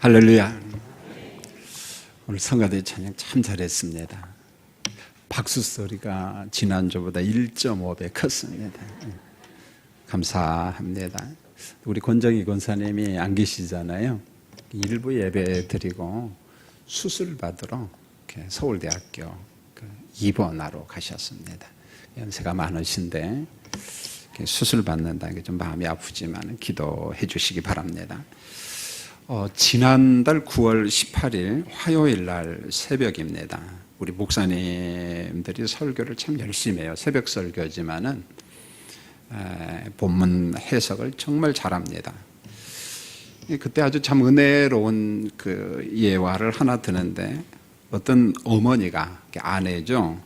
할렐루야. 오늘 성가대 찬양 참 잘했습니다. 박수 소리가 지난주보다 1.5배 컸습니다. 감사합니다. 우리 권정희 권사님이 안 계시잖아요. 일부 예배 드리고 수술 받으러 서울대학교 입원하러 가셨습니다. 연세가 많으신데 수술 받는다는 게 좀 마음이 아프지만 기도해 주시기 바랍니다. 지난달 9월 18일 화요일 날 새벽입니다. 우리 목사님들이 설교를 참 열심히 해요. 새벽 설교지만은 본문 해석을 정말 잘합니다. 그때 아주 참 은혜로운 그 예화를 하나 드는데, 어떤 어머니가, 아내죠,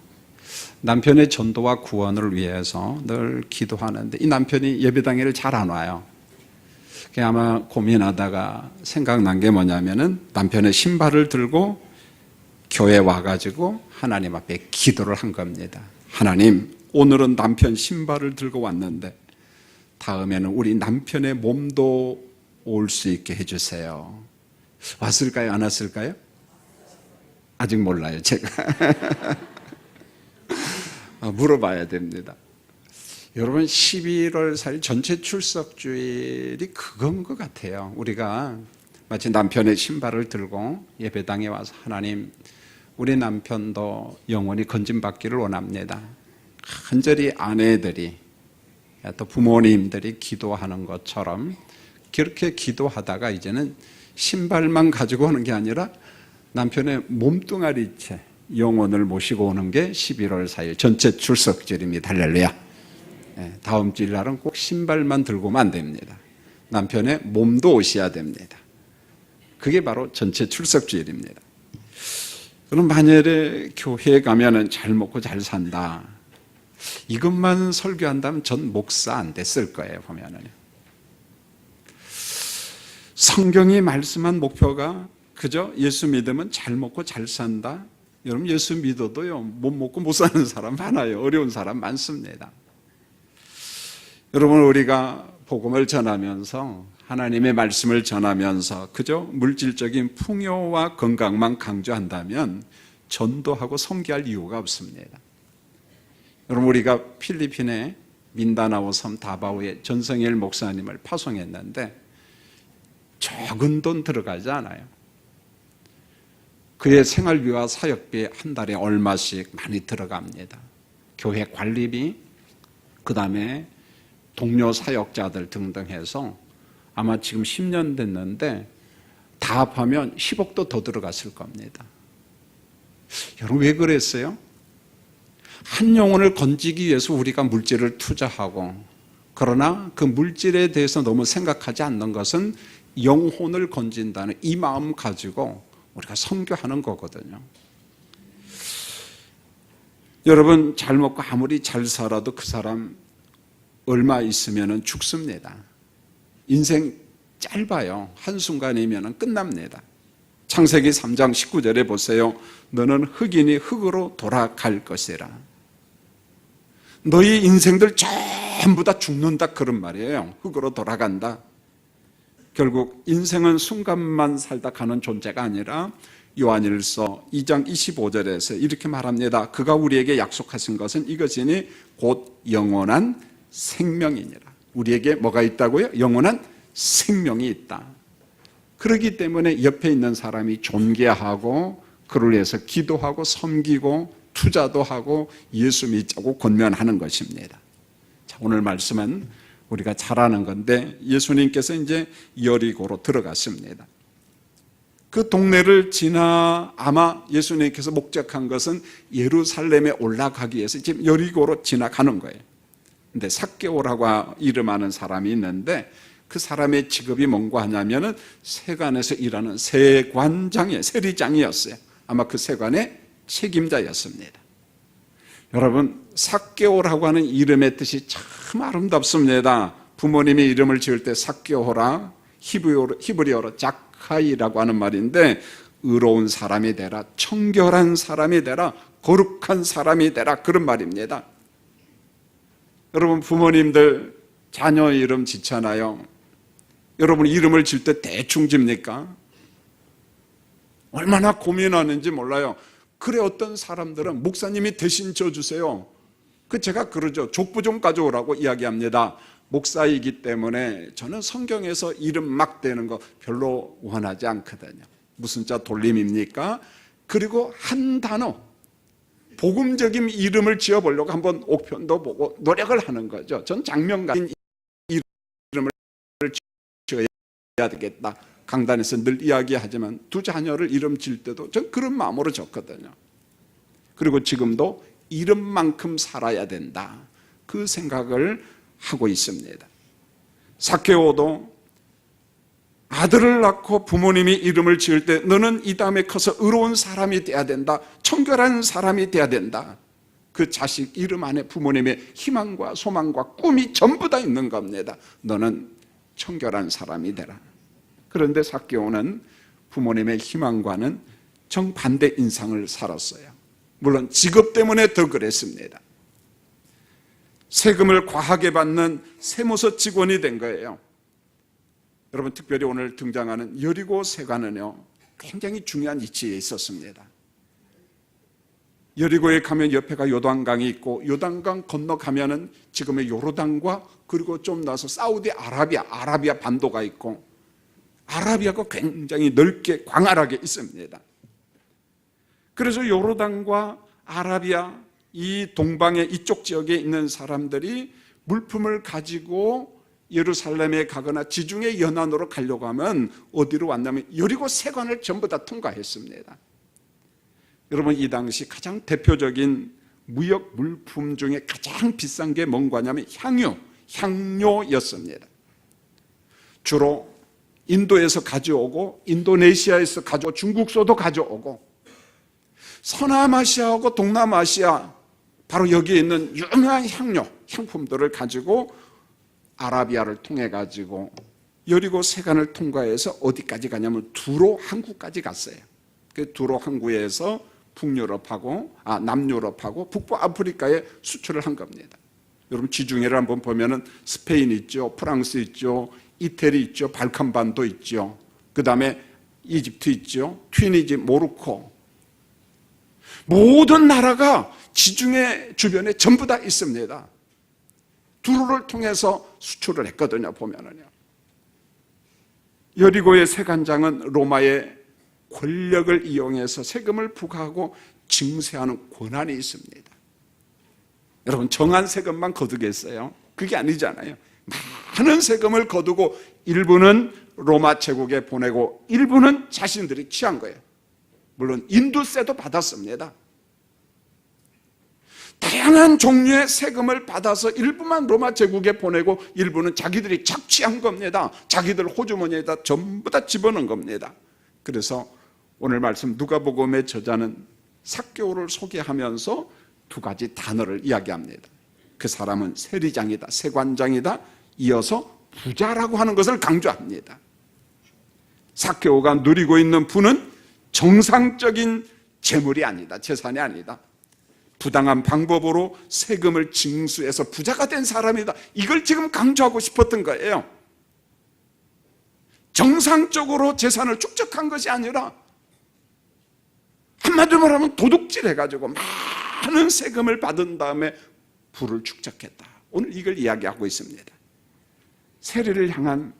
남편의 전도와 구원을 위해서 늘 기도하는데 이 남편이 예배당에를 잘 안 와요. 아마 고민하다가 생각난 게 뭐냐면은 남편의 신발을 들고 교회 와가지고 하나님 앞에 기도를 한 겁니다. 하나님, 오늘은 남편 신발을 들고 왔는데 다음에는 우리 남편의 몸도 올 수 있게 해주세요. 왔을까요? 안 왔을까요? 아직 몰라요, 제가. 물어봐야 됩니다. 여러분, 11월 4일 전체 출석주일이 그건 것 같아요. 우리가 마치 남편의 신발을 들고 예배당에 와서 하나님, 우리 남편도 영원히 건진받기를 원합니다. 간절히 아내들이 또 부모님들이 기도하는 것처럼 그렇게 기도하다가 이제는 신발만 가지고 오는 게 아니라 남편의 몸뚱아리채 영혼을 모시고 오는 게 11월 4일 전체 출석주일입니다. 할렐루야. 다음 주일 날은 꼭 신발만 들고 오면 안 됩니다. 남편의 몸도 오셔야 됩니다. 그게 바로 전체 출석주일입니다. 그럼 만약에 교회에 가면은 잘 먹고 잘 산다, 이것만 설교한다면 전 목사 안 됐을 거예요. 보면은 성경이 말씀한 목표가 그저 예수 믿으면 잘 먹고 잘 산다. 여러분, 예수 믿어도요, 못 먹고 못 사는 사람 많아요. 어려운 사람 많습니다. 여러분, 우리가 복음을 전하면서, 하나님의 말씀을 전하면서 그저 물질적인 풍요와 건강만 강조한다면 전도하고 섬기할 이유가 없습니다. 여러분, 우리가 필리핀의 민다나오 섬 다바오에 전성일 목사님을 파송했는데 적은 돈 들어가지 않아요. 그의 생활비와 사역비 한 달에 얼마씩 많이 들어갑니다. 교회 관리비, 그 다음에 동료 사역자들 등등 해서 아마 지금 10년 됐는데 다 합하면 10억도 더 들어갔을 겁니다. 여러분, 왜 그랬어요? 한 영혼을 건지기 위해서 우리가 물질을 투자하고, 그러나 그 물질에 대해서 너무 생각하지 않는 것은 영혼을 건진다는 이 마음 가지고 우리가 선교하는 거거든요. 여러분, 잘 먹고 아무리 잘 살아도 그 사람 얼마 있으면 죽습니다. 인생 짧아요. 한순간이면 끝납니다. 창세기 3장 19절에 보세요. 너는 흙이니 흙으로 돌아갈 것이라. 너희 인생들 전부 다 죽는다, 그런 말이에요. 흙으로 돌아간다. 결국 인생은 순간만 살다 가는 존재가 아니라 요한일서 2장 25절에서 이렇게 말합니다. 그가 우리에게 약속하신 것은 이것이니 곧 영원한 생명이니라. 우리에게 뭐가 있다고요? 영원한 생명이 있다. 그렇기 때문에 옆에 있는 사람이 존경하고 그를 위해서 기도하고 섬기고 투자도 하고 예수 믿자고 권면하는 것입니다. 자, 오늘 말씀은 우리가 잘 아는 건데, 예수님께서 이제 여리고로 들어갔습니다. 그 동네를 지나 아마 예수님께서 목적한 것은 예루살렘에 올라가기 위해서 지금 여리고로 지나가는 거예요. 근데 삭개오라고 이름하는 사람이 있는데 그 사람의 직업이 뭔가 하냐면은 세관에서 일하는 세관장이에요. 세리장이었어요. 아마 그 세관의 책임자였습니다. 여러분, 삭개오라고 하는 이름의 뜻이 참 아름답습니다. 부모님이 이름을 지을 때 삭개오라, 히브리어로 자카이라고 하는 말인데, 의로운 사람이 되라, 청결한 사람이 되라, 거룩한 사람이 되라, 그런 말입니다. 여러분, 부모님들 자녀 이름 짓잖아요. 여러분, 이름을 질 때 대충 집니까? 얼마나 고민하는지 몰라요. 그래 어떤 사람들은 목사님이 대신 져주세요. 제가 그러죠. 족보 좀 가져오라고 이야기합니다. 목사이기 때문에 저는 성경에서 이름 막 대는 거 별로 원하지 않거든요. 무슨 자 돌림입니까? 그리고 한 단어, 복음적인 이름을 지어보려고 한번 옥편도 보고 노력을 하는 거죠. 전 장면 같은 이름을 지어야 되겠다. 강단에서 늘 이야기하지만 두 자녀를 이름 지을 때도 전 그런 마음으로 졌거든요. 그리고 지금도 이름만큼 살아야 된다. 그 생각을 하고 있습니다. 삭개오도 아들을 낳고 부모님이 이름을 지을 때 너는 이 다음에 커서 의로운 사람이 돼야 된다. 청결한 사람이 돼야 된다. 그 자식 이름 안에 부모님의 희망과 소망과 꿈이 전부 다 있는 겁니다. 너는 청결한 사람이 되라. 그런데 삭개오는 부모님의 희망과는 정반대 인상을 살았어요. 물론 직업 때문에 더 그랬습니다. 세금을 과하게 받는 세무서 직원이 된 거예요. 여러분, 특별히 오늘 등장하는 여리고 세관은요, 굉장히 중요한 위치에 있었습니다. 여리고에 가면 옆에가 요단강이 있고, 요단강 건너가면은 지금의 요르단과 그리고 좀 나서 사우디 아라비아 반도가 있고, 아라비아가 굉장히 넓게 광활하게 있습니다. 그래서 요르단과 아라비아 이 동방의 이쪽 지역에 있는 사람들이 물품을 가지고 예루살렘에 가거나 지중해 연안으로 가려고 하면 어디로 왔냐면 여리고 세관을 전부 다 통과했습니다. 여러분, 이 당시 가장 대표적인 무역 물품 중에 가장 비싼 게 뭔가냐면 향료였습니다. 주로 인도에서 가져오고 인도네시아에서 가져오고 중국서도 가져오고 서남아시아하고 동남아시아 바로 여기에 있는 유명한 향품들을 가지고 아라비아를 통해 가지고 여리고 세관을 통과해서 어디까지 가냐면 두로 항구까지 갔어요. 그 두로 항구에서 남유럽하고 북부 아프리카에 수출을 한 겁니다. 여러분, 지중해를 한번 보면은 스페인 있죠, 프랑스 있죠, 이태리 있죠, 발칸반도 있죠, 그 다음에 이집트 있죠, 튀니지, 모로코, 모든 나라가 지중해 주변에 전부 다 있습니다. 두로를 통해서 수출을 했거든요. 보면은요, 여리고의 세관장은 로마의 권력을 이용해서 세금을 부과하고 징세하는 권한이 있습니다. 여러분, 정한 세금만 거두겠어요? 그게 아니잖아요. 많은 세금을 거두고 일부는 로마 제국에 보내고 일부는 자신들이 취한 거예요. 물론 인도세도 받았습니다. 다양한 종류의 세금을 받아서 일부만 로마 제국에 보내고 일부는 자기들이 착취한 겁니다. 자기들 호주머니에다 전부 다 집어넣은 겁니다. 그래서 오늘 말씀 누가복음의 저자는 삭개오를 소개하면서 두 가지 단어를 이야기합니다. 그 사람은 세리장이다, 세관장이다, 이어서 부자라고 하는 것을 강조합니다. 삭개오가 누리고 있는 부는 정상적인 재물이 아니다, 재산이 아니다. 부당한 방법으로 세금을 징수해서 부자가 된 사람이다. 이걸 지금 강조하고 싶었던 거예요. 정상적으로 재산을 축적한 것이 아니라 한마디로 말하면 도둑질 해가지고 많은 세금을 받은 다음에 부를 축적했다. 오늘 이걸 이야기하고 있습니다. 세리를 향한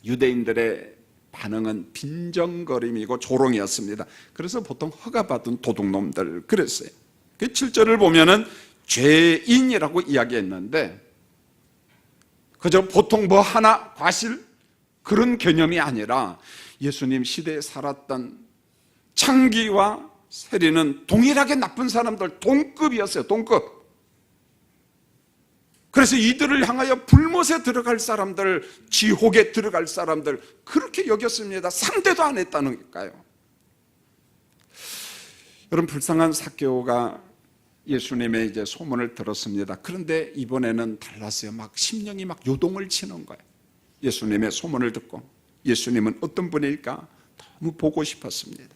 유대인들의 반응은 빈정거림이고 조롱이었습니다. 그래서 보통 허가받은 도둑놈들 그랬어요. 그 7절을 보면은 죄인이라고 이야기했는데 그저 보통 뭐 하나 과실 그런 개념이 아니라 예수님 시대에 살았던 창기와 세리는 동일하게 나쁜 사람들, 동급이었어요. 동급. 그래서 이들을 향하여 불못에 들어갈 사람들, 지옥에 들어갈 사람들 그렇게 여겼습니다. 상대도 안 했다는 거예요. 여러분, 불쌍한 삭개오가 예수님의 이제 소문을 들었습니다. 그런데 이번에는 달랐어요. 막 심령이 막 요동을 치는 거예요. 예수님의 소문을 듣고 예수님은 어떤 분일까 너무 보고 싶었습니다.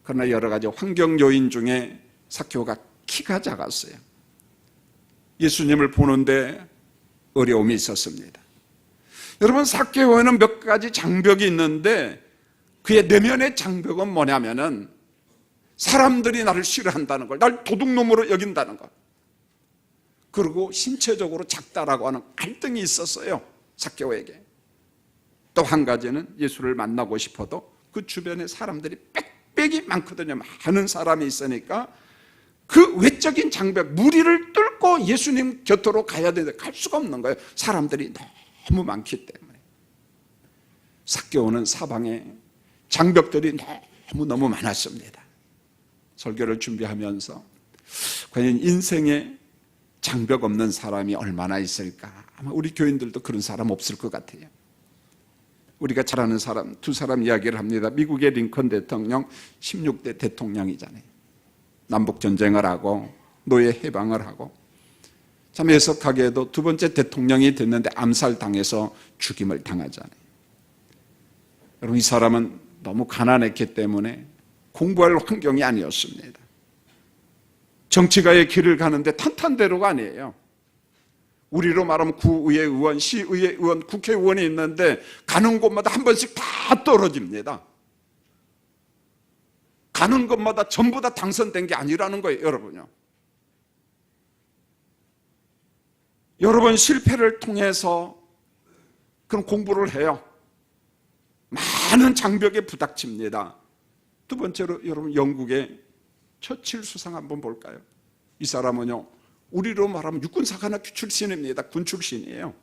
그러나 여러 가지 환경 요인 중에 삭개오가 키가 작았어요. 예수님을 보는데 어려움이 있었습니다. 여러분, 삭개오에는 몇 가지 장벽이 있는데 그의 내면의 장벽은 뭐냐면은 사람들이 나를 싫어한다는 걸, 날 도둑놈으로 여긴다는 것, 그리고 신체적으로 작다라고 하는 갈등이 있었어요, 삭개오에게. 또 한 가지는 예수를 만나고 싶어도 그 주변에 사람들이 빽빽이 많거든요. 많은 사람이 있으니까 그 외적인 장벽, 무리를 뚫고 예수님 곁으로 가야 되는데 갈 수가 없는 거예요. 사람들이 너무 많기 때문에. 삭개오는 사방에 장벽들이 너무 많았습니다. 설교를 준비하면서 과연 인생에 장벽 없는 사람이 얼마나 있을까? 아마 우리 교인들도 그런 사람 없을 것 같아요. 우리가 잘 아는 사람, 두 사람 이야기를 합니다. 미국의 링컨 대통령 16대 대통령이잖아요. 남북전쟁을 하고 노예 해방을 하고, 참 애석하게도 두 번째 대통령이 됐는데 암살당해서 죽임을 당하잖아요. 여러분, 이 사람은 너무 가난했기 때문에 공부할 환경이 아니었습니다. 정치가의 길을 가는데 탄탄대로가 아니에요. 우리로 말하면 구의회 의원, 시의회 의원, 국회의원이 있는데 가는 곳마다 한 번씩 다 떨어집니다. 가는 곳마다 전부 다 당선된 게 아니라는 거예요, 여러분요. 여러분, 실패를 통해서 그런 공부를 해요. 많은 장벽에 부닥칩니다. 두 번째로 여러분, 영국의 처칠 수상 한번 볼까요? 이 사람은요, 우리로 말하면 육군사관학교 출신입니다. 군 출신이에요.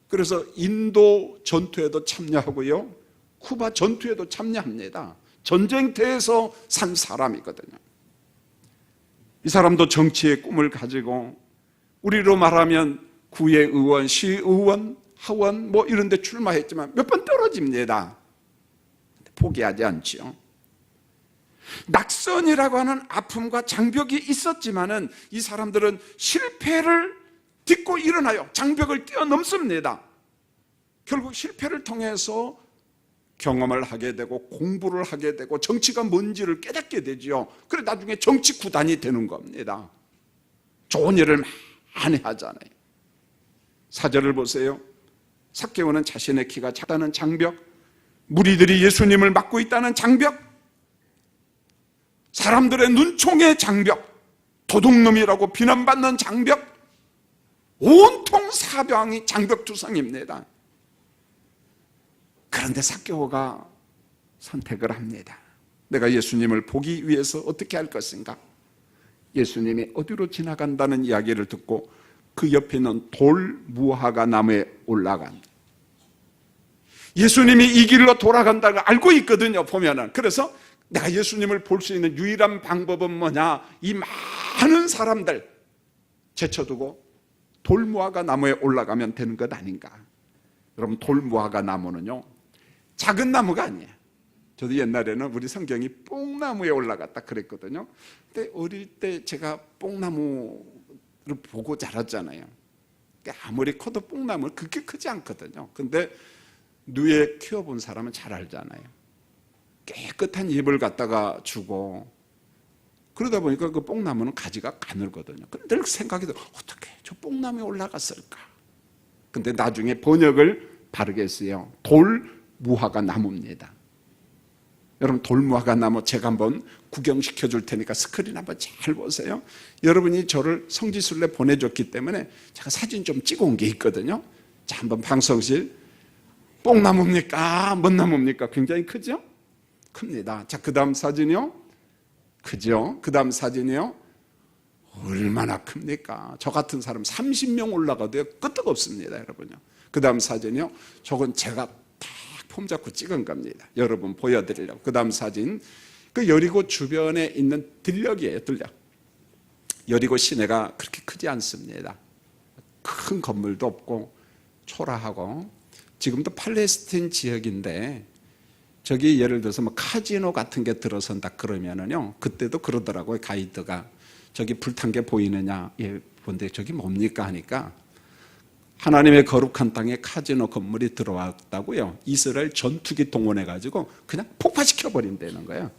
그래서 인도 전투에도 참여하고요, 쿠바 전투에도 참여합니다. 전쟁터에서 산 사람이거든요. 이 사람도 정치의 꿈을 가지고 우리로 말하면 구의 의원, 시의원, 하원 뭐 이런 데 출마했지만 몇 번 떨어집니다. 포기하지 않죠. 낙선이라고 하는 아픔과 장벽이 있었지만은 이 사람들은 실패를 딛고 일어나요. 장벽을 뛰어넘습니다. 결국 실패를 통해서 경험을 하게 되고 공부를 하게 되고 정치가 뭔지를 깨닫게 되죠. 그래 나중에 정치 구단이 되는 겁니다. 좋은 일을 많이 하잖아요. 4절을 보세요. 삭개오는 자신의 키가 작다는 장벽, 무리들이 예수님을 막고 있다는 장벽, 사람들의 눈총의 장벽, 도둑놈이라고 비난받는 장벽, 온통 사방이 장벽투성입니다. 그런데 삭개오가 선택을 합니다. 내가 예수님을 보기 위해서 어떻게 할 것인가? 예수님이 어디로 지나간다는 이야기를 듣고 그 옆에 있는 돌 무화과 나무에 올라간다. 예수님이 이 길로 돌아간다는 걸 알고 있거든요, 보면은. 그래서 내가 예수님을 볼 수 있는 유일한 방법은 뭐냐? 이 많은 사람들 제쳐두고 돌무화과 나무에 올라가면 되는 것 아닌가? 여러분, 돌무화과 나무는요, 작은 나무가 아니에요. 저도 옛날에는 우리 성경이 뽕나무에 올라갔다 그랬거든요. 근데 어릴 때 제가 뽕나무를 보고 자랐잖아요. 아무리 커도 뽕나무는 그렇게 크지 않거든요. 근데 누에 키워본 사람은 잘 알잖아요. 깨끗한 잎을 갖다가 주고 그러다 보니까 그 뽕나무는 가지가 가늘거든요. 늘 생각이 들어요. 어떻게 저 뽕나무에 올라갔을까? 근데 나중에 번역을 바르게 했어요. 돌무화과 나무입니다. 여러분, 돌무화과 나무 제가 한번 구경시켜 줄 테니까 스크린 한번 잘 보세요. 여러분이 저를 성지순례 보내줬기 때문에 제가 사진 좀 찍어 온 게 있거든요. 자, 한번 방송실. 뽕나무입니까? 뭔 나무입니까? 굉장히 크죠? 큽니다. 자, 그 다음 사진이요. 크죠? 그 다음 사진이요. 얼마나 큽니까? 저 같은 사람 30명 올라가도요, 끄떡없습니다, 여러분요. 그 다음 사진이요. 저건 제가 딱 폼 잡고 찍은 겁니다. 여러분 보여드리려고. 그 다음 사진. 그 여리고 주변에 있는 들녘이에요, 들녘. 여리고 시내가 그렇게 크지 않습니다. 큰 건물도 없고 초라하고, 지금도 팔레스틴 지역인데 저기 예를 들어서 뭐 카지노 같은 게 들어선다 그러면은요, 그때도 그러더라고요, 가이드가. 저기 불탄 게 보이느냐? 예, 근데 저기 뭡니까? 하니까 하나님의 거룩한 땅에 카지노 건물이 들어왔다고요. 이스라엘 전투기 동원해가지고 그냥 폭파시켜 버린다는 거예요.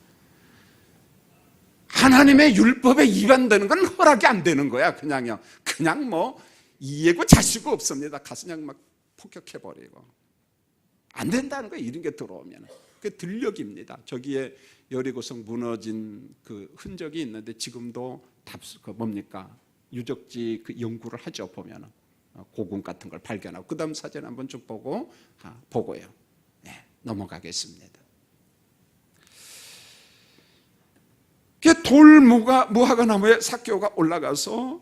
하나님의 율법에 위반되는 건 허락이 안 되는 거야. 그냥요. 그냥 뭐 이해고 자시고 없습니다. 가서 그냥 막 폭격해 버리고 안 된다는 거예요, 이런 게 들어오면. 그 들녘입니다. 저기에 여리고성 무너진 그 흔적이 있는데 지금도 뭡니까? 유적지 그 연구를 하죠. 보면은 고궁 같은 걸 발견하고 그 다음 사진 한번 쭉 보고요. 네, 넘어가겠습니다. 무화과 나무에 삭개오가 올라가서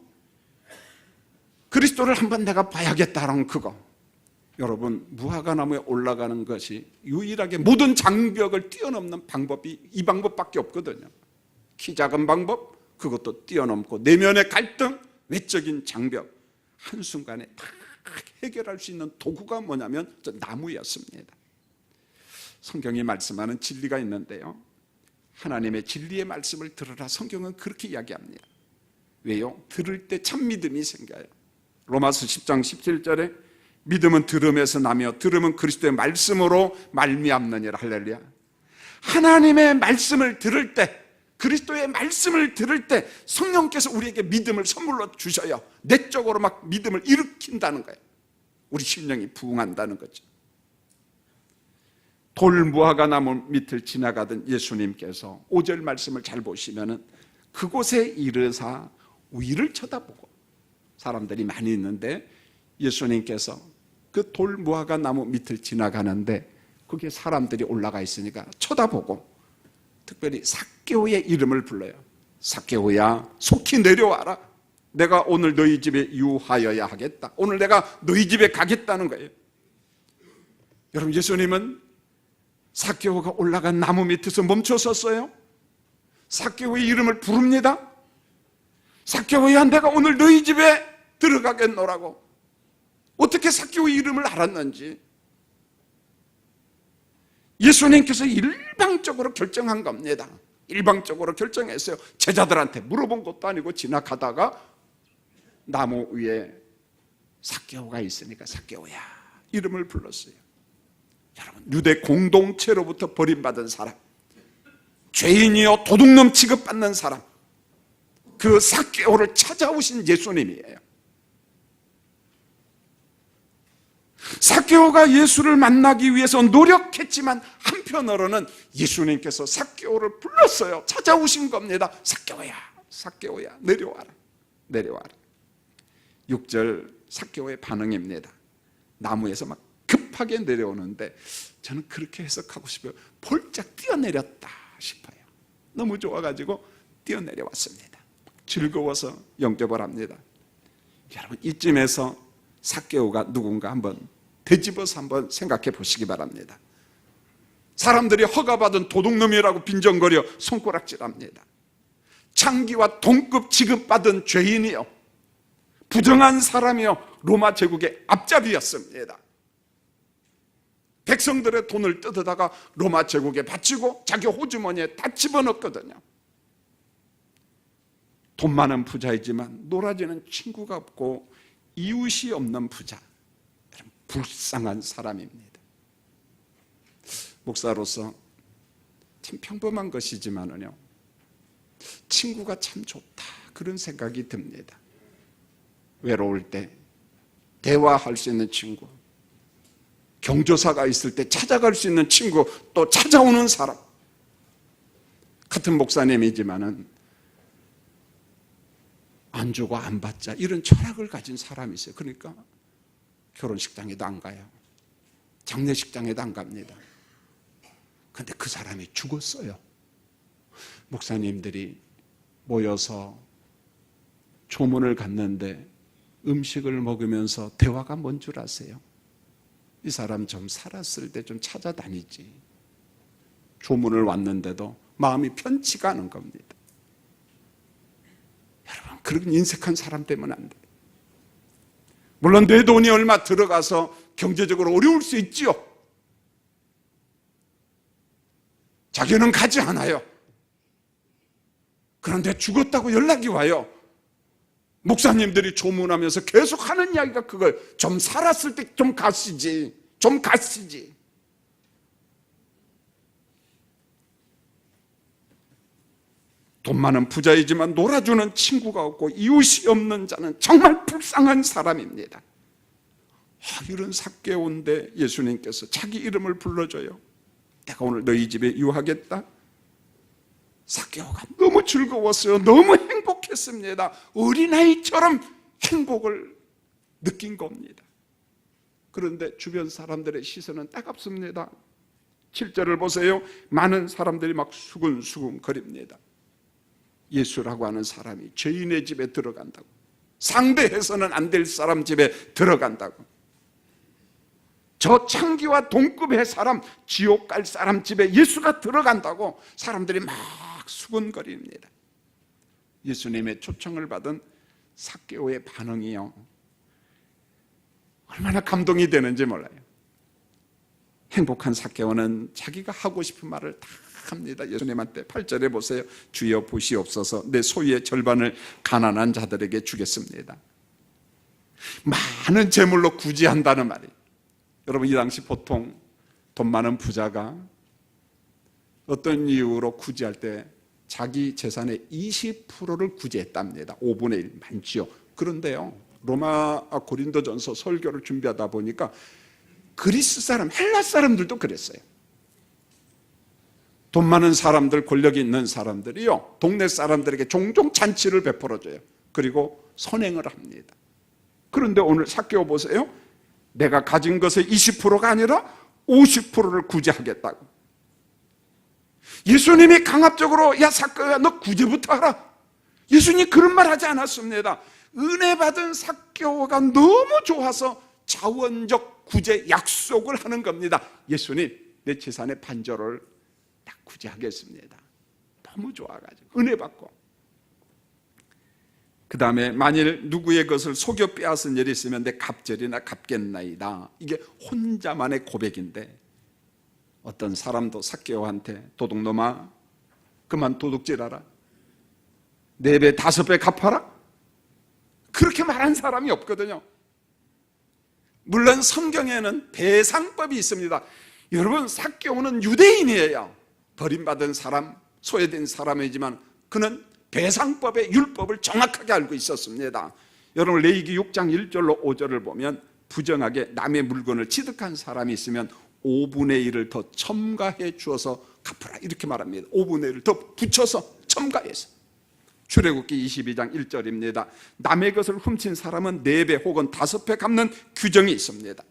그리스도를 한번 내가 봐야겠다는 그거. 여러분, 무화과 나무에 올라가는 것이 유일하게 모든 장벽을 뛰어넘는 방법이 이 방법밖에 없거든요. 키 작은 방법, 그것도 뛰어넘고 내면의 갈등, 외적인 장벽, 한순간에 다 해결할 수 있는 도구가 뭐냐면 저 나무였습니다. 성경이 말씀하는 진리가 있는데요, 하나님의 진리의 말씀을 들으라. 성경은 그렇게 이야기합니다. 왜요? 들을 때 참 믿음이 생겨요. 로마서 10장 17절에 믿음은 들음에서 나며 들음은 그리스도의 말씀으로 말미암느니라. 할렐루야. 하나님의 말씀을 들을 때, 그리스도의 말씀을 들을 때 성령께서 우리에게 믿음을 선물로 주셔요. 내적으로 막 믿음을 일으킨다는 거예요. 우리 심령이 부응한다는 거죠. 돌무화과 나무 밑을 지나가던 예수님께서 5절 말씀을 잘 보시면은 그곳에 이르사 위를 쳐다보고, 사람들이 많이 있는데 예수님께서 그 돌무화과 나무 밑을 지나가는데 거기에 사람들이 올라가 있으니까 쳐다보고 특별히 삭개오의 이름을 불러요. 삭개오야, 속히 내려와라. 내가 오늘 너희 집에 유하여야 하겠다. 오늘 내가 너희 집에 가겠다는 거예요. 여러분, 예수님은 삭개오가 올라간 나무 밑에서 멈춰섰어요. 삭개오의 이름을 부릅니다. 삭개오야, 내가 오늘 너희 집에 들어가겠노라고. 어떻게 삭개오의 이름을 알았는지 예수님께서 일방적으로 결정한 겁니다. 일방적으로 결정했어요. 제자들한테 물어본 것도 아니고 지나가다가 나무 위에 삭개오가 있으니까 삭개오야 이름을 불렀어요. 여러분, 유대 공동체로부터 버림받은 사람, 죄인이요 도둑놈 취급받는 사람, 그 삭개오를 찾아오신 예수님이에요. 삭개오가 예수를 만나기 위해서 노력했지만 한편으로는 예수님께서 삭개오를 불렀어요. 찾아오신 겁니다. 삭개오야, 삭개오야, 내려와라, 내려와라. 6절 삭개오의 반응입니다. 나무에서 막 급하게 내려오는데 저는 그렇게 해석하고 싶어요. 폴짝 뛰어내렸다 싶어요. 너무 좋아가지고 뛰어내려왔습니다. 즐거워서 영접을 합니다. 여러분, 이쯤에서 삭개오가 누군가 한번 되짚어서 한번 생각해 보시기 바랍니다. 사람들이 허가받은 도둑놈이라고 빈정거려 손가락질합니다. 창기와 동급 지급받은 죄인이요, 부정한 사람이요, 로마 제국의 앞잡이였습니다. 백성들의 돈을 뜯어다가 로마 제국에 바치고 자기 호주머니에 다 집어넣었거든요. 돈 많은 부자이지만 놀아주는 친구가 없고 이웃이 없는 부자, 불쌍한 사람입니다. 목사로서 참 평범한 것이지만은요, 친구가 참 좋다 그런 생각이 듭니다. 외로울 때 대화할 수 있는 친구, 경조사가 있을 때 찾아갈 수 있는 친구, 또 찾아오는 사람. 같은 목사님이지만은 안 주고 안 받자 이런 철학을 가진 사람이 있어요. 그러니까 결혼식장에도 안 가요. 장례식장에도 안 갑니다. 그런데 그 사람이 죽었어요. 목사님들이 모여서 조문을 갔는데 음식을 먹으면서 대화가 뭔 줄 아세요? 이 사람 좀 살았을 때 좀 찾아다니지. 조문을 왔는데도 마음이 편치가 않은 겁니다. 여러분, 그런 인색한 사람 때문에 안 돼요. 물론 내 돈이 얼마 들어가서 경제적으로 어려울 수 있지요. 자기는 가지 않아요. 그런데 죽었다고 연락이 와요. 목사님들이 조문하면서 계속 하는 이야기가 그걸, 좀 살았을 때 좀 가시지, 좀 가시지. 돈 많은 부자이지만 놀아주는 친구가 없고 이웃이 없는 자는 정말 불쌍한 사람입니다. 이런 삭개오인데 예수님께서 자기 이름을 불러줘요. 내가 오늘 너희 집에 유하겠다. 삭개오가 너무 즐거웠어요. 너무 행복했습니다. 어린아이처럼 행복을 느낀 겁니다. 그런데 주변 사람들의 시선은 따갑습니다. 7절을 보세요. 많은 사람들이 막 수근수근 거립니다. 예수라고 하는 사람이 죄인의 집에 들어간다고, 상대해서는 안 될 사람 집에 들어간다고, 저 창기와 동급의 사람, 지옥 갈 사람 집에 예수가 들어간다고 사람들이 막 수근거립니다. 예수님의 초청을 받은 삭개오의 반응이요, 얼마나 감동이 되는지 몰라요. 행복한 삭개오는 자기가 하고 싶은 말을 다 합니다. 예수님한테 8절에 보세요. 주여 보시옵소서, 내 소유의 절반을 가난한 자들에게 주겠습니다. 많은 재물로 구제한다는 말이에요. 여러분, 이 당시 보통 돈 많은 부자가 어떤 이유로 구제할 때 자기 재산의 20%를 구제했답니다. 5분의 1 많지요. 그런데요, 로마 고린도전서 설교를 준비하다 보니까 그리스 사람, 헬라 사람들도 그랬어요. 돈 많은 사람들, 권력이 있는 사람들이요, 동네 사람들에게 종종 잔치를 베풀어줘요. 그리고 선행을 합니다. 그런데 오늘 삭개오 보세요. 내가 가진 것의 20%가 아니라 50%를 구제하겠다고. 예수님이 강압적으로 야 삭개오야 너 구제부터 하라, 예수님 그런 말 하지 않았습니다. 은혜 받은 삭개오가 너무 좋아서 자원적 구제 약속을 하는 겁니다. 예수님, 내 재산의 반절을 딱 구제하겠습니다. 너무 좋아가지고 은혜 받고. 그 다음에 만일 누구의 것을 속여 빼앗은 일이 있으면 내 갑절이나 갚겠나이다. 이게 혼자만의 고백인데, 어떤 사람도 삭개오한테 도둑놈아 그만 도둑질하라, 4배 5배 갚아라, 그렇게 말한 사람이 없거든요. 물론 성경에는 배상법이 있습니다. 여러분, 삭개오는 유대인이에요. 버림받은 사람, 소외된 사람이지만 그는 배상법의 율법을 정확하게 알고 있었습니다. 여러분, 레위기 6장 1절로 5절을 보면 부정하게 남의 물건을 취득한 사람이 있으면 5분의 1을 더 첨가해 주어서 갚으라, 이렇게 말합니다. 5분의 1을 더 붙여서 첨가해서. 출애굽기 22장 1절입니다. 남의 것을 훔친 사람은 4배 혹은 5배 갚는 규정이 있습니다.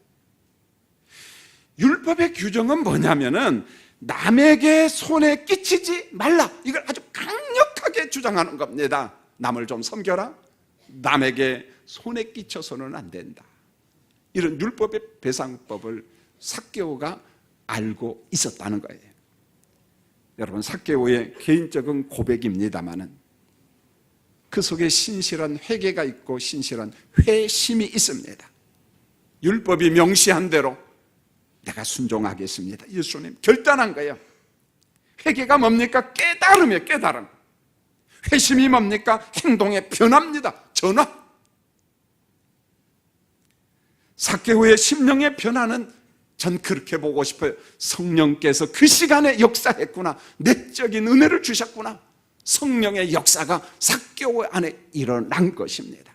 율법의 규정은 뭐냐면은 남에게 손에 끼치지 말라, 이걸 아주 강력하게 주장하는 겁니다. 남을 좀 섬겨라, 남에게 손에 끼쳐서는 안 된다. 이런 율법의 배상법을 삭개오가 알고 있었다는 거예요. 여러분, 삭개오의 개인적인 고백입니다마는 그 속에 신실한 회개가 있고 신실한 회심이 있습니다. 율법이 명시한 대로 내가 순종하겠습니다, 예수님 결단한 거예요. 회개가 뭡니까? 깨달음이에요. 깨달음. 회심이 뭡니까? 행동의 변화입니다. 전화. 삭개오의 심령의 변화는 전 그렇게 보고 싶어요. 성령께서 그 시간에 역사했구나, 내적인 은혜를 주셨구나. 성령의 역사가 삭개오 안에 일어난 것입니다.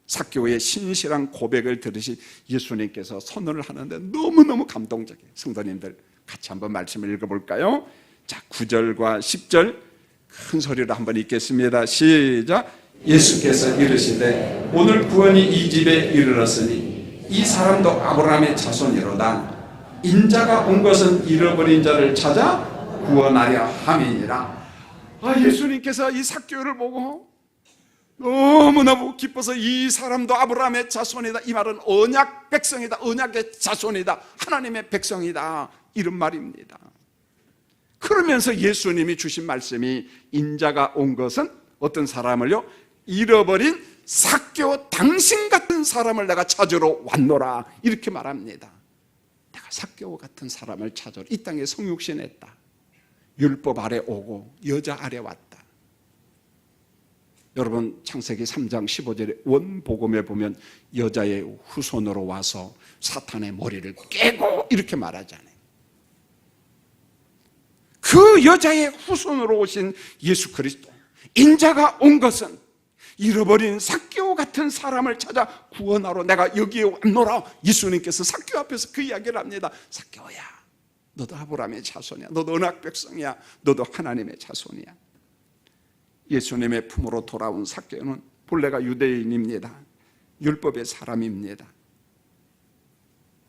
삭개오의 신실한 고백을 들으신 예수님께서 선언을 하는데 너무너무 감동적이에요. 성도님들 같이 한번 말씀을 읽어볼까요? 자, 9절과 10절 큰 소리로 한번 읽겠습니다. 시작. 예수께서 이르시되 오늘 구원이 이 집에 이르렀으니 이 사람도 아브라함의 자손이로다. 인자가 온 것은 잃어버린 자를 찾아 구원하려 함이니라. 예수님께서 이 삭개오를 보고 너무너무 기뻐서 이 사람도 아브라함의 자손이다, 이 말은 언약 백성이다, 언약의 자손이다, 하나님의 백성이다, 이런 말입니다. 그러면서 예수님이 주신 말씀이 인자가 온 것은 어떤 사람을요? 잃어버린 삭개오 당신 같은 사람을 내가 찾으러 왔노라, 이렇게 말합니다. 내가 삭개오 같은 사람을 찾으러 이 땅에 성육신했다. 율법 아래 오고 여자 아래 왔다. 여러분, 창세기 3장 15절에 원복음에 보면 여자의 후손으로 와서 사탄의 머리를 깨고 이렇게 말하잖아요. 그 여자의 후손으로 오신 예수 그리스도, 인자가 온 것은 잃어버린 삭개오 같은 사람을 찾아 구원하러 내가 여기에 왔노라. 예수님께서 삭개오 앞에서 그 이야기를 합니다. 삭개오야, 너도 아브라함의 자손이야. 너도 언약 백성이야. 너도 하나님의 자손이야. 예수님의 품으로 돌아온 삭개오는 본래가 유대인입니다. 율법의 사람입니다.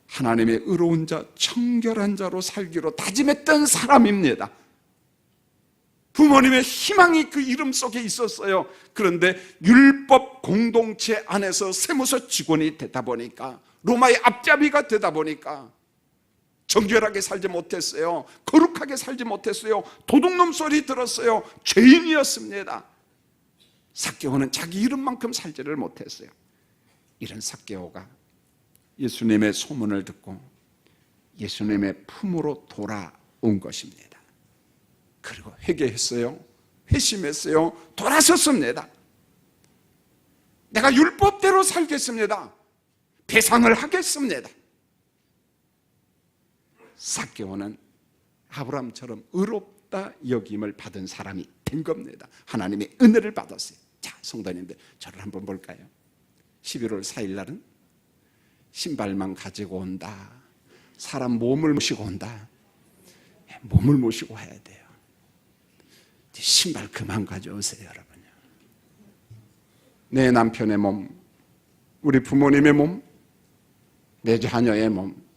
하나님의 의로운 자, 청결한 자로 살기로 다짐했던 사람입니다. 부모님의 희망이 그 이름 속에 있었어요. 그런데 율법 공동체 안에서 세무서 직원이 되다 보니까, 로마의 앞잡이가 되다 보니까 정결하게 살지 못했어요. 거룩하게 살지 못했어요. 도둑놈 소리 들었어요. 죄인이었습니다. 삭개오는 자기 이름만큼 살지를 못했어요. 이런 삭개오가 예수님의 소문을 듣고 예수님의 품으로 돌아온 것입니다. 그리고 회개했어요. 회심했어요. 돌아섰습니다. 내가 율법대로 살겠습니다. 배상을 하겠습니다. 삭개오는 아브라함처럼 의롭다 여김을 받은 사람이 된 겁니다. 하나님의 은혜를 받았어요. 자, 성도님들, 저를 한번 볼까요? 11월 4일 날은 신발만 가지고 온다. 사람 몸을 모시고 온다. 몸을 모시고 와야 돼요. 신발 그만 가져오세요, 여러분요. 내 남편의 몸, 우리 부모님의 몸, 내 자녀의 몸,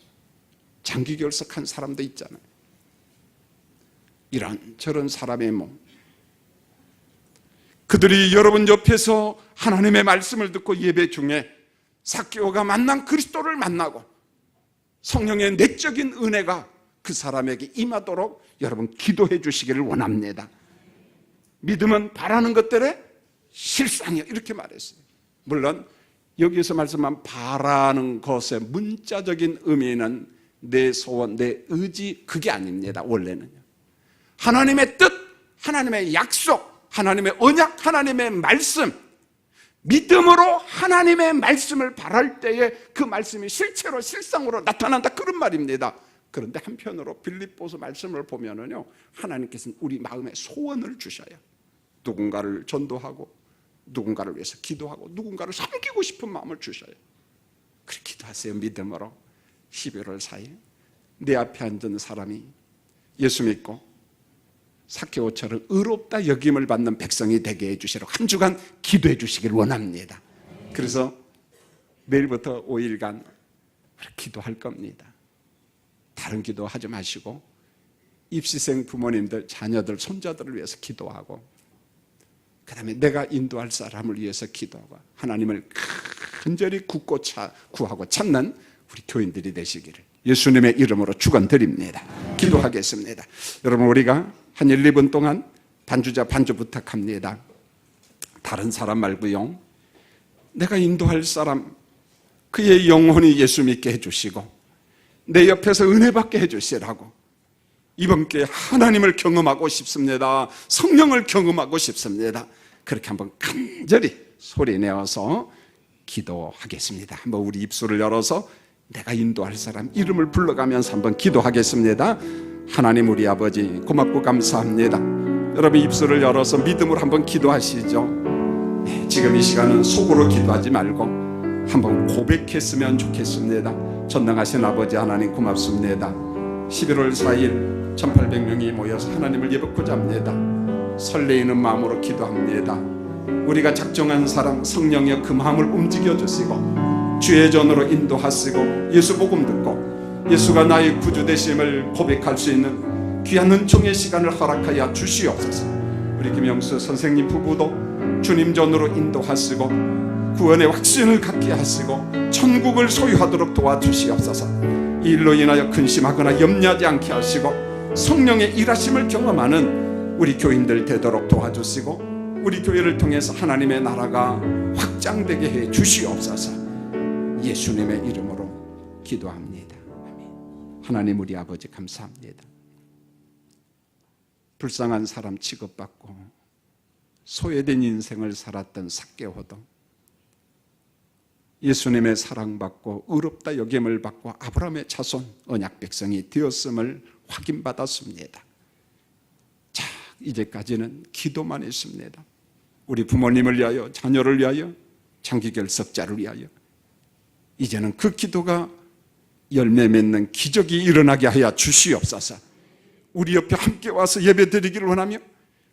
장기 결석한 사람도 있잖아요. 이런 저런 사람의 몸, 그들이 여러분 옆에서 하나님의 말씀을 듣고 예배 중에 삭개오가 만난 그리스도를 만나고 성령의 내적인 은혜가 그 사람에게 임하도록 여러분 기도해 주시기를 원합니다. 믿음은 바라는 것들의 실상이요, 이렇게 말했어요. 물론 여기서 말씀한 바라는 것의 문자적인 의미는 내 소원, 내 의지, 그게 아닙니다. 원래는요, 하나님의 뜻, 하나님의 약속, 하나님의 언약, 하나님의 말씀, 믿음으로 하나님의 말씀을 바랄 때에 그 말씀이 실체로 실상으로 나타난다, 그런 말입니다. 그런데 한편으로 빌립보서 말씀을 보면은요, 하나님께서는 우리 마음에 소원을 주셔요. 누군가를 전도하고, 누군가를 위해서 기도하고, 누군가를 섬기고 싶은 마음을 주셔요. 그렇게 기도하세요. 믿음으로. 11월 4일 내 앞에 앉은 사람이 예수 믿고 삭개오처럼 의롭다 여김을 받는 백성이 되게 해주시라고 한 주간 기도해 주시길 원합니다. 그래서 내일부터 5일간 기도할 겁니다. 다른 기도 하지 마시고 입시생 부모님들, 자녀들, 손자들을 위해서 기도하고, 그 다음에 내가 인도할 사람을 위해서 기도하고, 하나님을 간절히 굳고 구하고 찾는 우리 교인들이 되시기를 예수님의 이름으로 축원드립니다. 기도하겠습니다. 여러분, 우리가 한 1, 2분 동안 반주자 반주 부탁합니다. 다른 사람 말고요, 내가 인도할 사람, 그의 영혼이 예수 믿게 해주시고 내 옆에서 은혜 받게 해주시라고, 이번 기회에 하나님을 경험하고 싶습니다. 성령을 경험하고 싶습니다. 그렇게 한번 간절히 소리내어서 기도하겠습니다. 한번 우리 입술을 열어서 내가 인도할 사람 이름을 불러가면서 한번 기도하겠습니다. 하나님 우리 아버지, 고맙고 감사합니다. 여러분 입술을 열어서 믿음으로 한번 기도하시죠. 지금 이 시간은 속으로 기도하지 말고 한번 고백했으면 좋겠습니다. 전능하신 아버지 하나님 고맙습니다. 11월 4일 1800명이 모여서 하나님을 예배하고자 합니다. 설레이는 마음으로 기도합니다. 우리가 작정한 사람 성령의 그 마음을 움직여 주시고 주의 전으로 인도하시고 예수 복음 듣고 예수가 나의 구주 되심을 고백할 수 있는 귀한 은총의 시간을 허락하여 주시옵소서. 우리 김영수 선생님 부부도 주님 전으로 인도하시고 구원의 확신을 갖게 하시고 천국을 소유하도록 도와주시옵소서. 이 일로 인하여 근심하거나 염려하지 않게 하시고 성령의 일하심을 경험하는 우리 교인들 되도록 도와주시고 우리 교회를 통해서 하나님의 나라가 확장되게 해 주시옵소서. 예수님의 이름으로 기도합니다. 아멘. 하나님 우리 아버지 감사합니다. 불쌍한 사람 취급받고 소외된 인생을 살았던 삭개오도 예수님의 사랑받고 의롭다 여김을 받고 아브라함의 자손 언약 백성이 되었음을 확인받았습니다. 자, 이제까지는 기도만 했습니다. 우리 부모님을 위하여, 자녀를 위하여, 장기결석자를 위하여. 이제는 그 기도가 열매 맺는 기적이 일어나게 하여 주시옵소서. 우리 옆에 함께 와서 예배 드리기를 원하며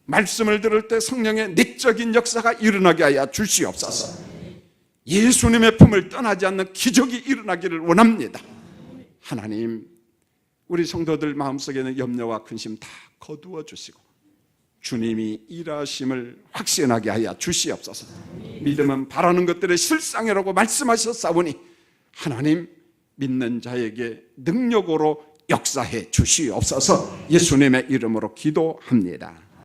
말씀을 들을 때 성령의 내적인 역사가 일어나게 하여 주시옵소서. 예수님의 품을 떠나지 않는 기적이 일어나기를 원합니다. 하나님, 우리 성도들 마음속에는 염려와 근심 다 거두어 주시고 주님이 일하심을 확신하게 하여 주시옵소서. 믿음은 바라는 것들의 실상이라고 말씀하셨사오니 하나님, 믿는 자에게 능력으로 역사해 주시옵소서. 예수님의 이름으로 기도합니다.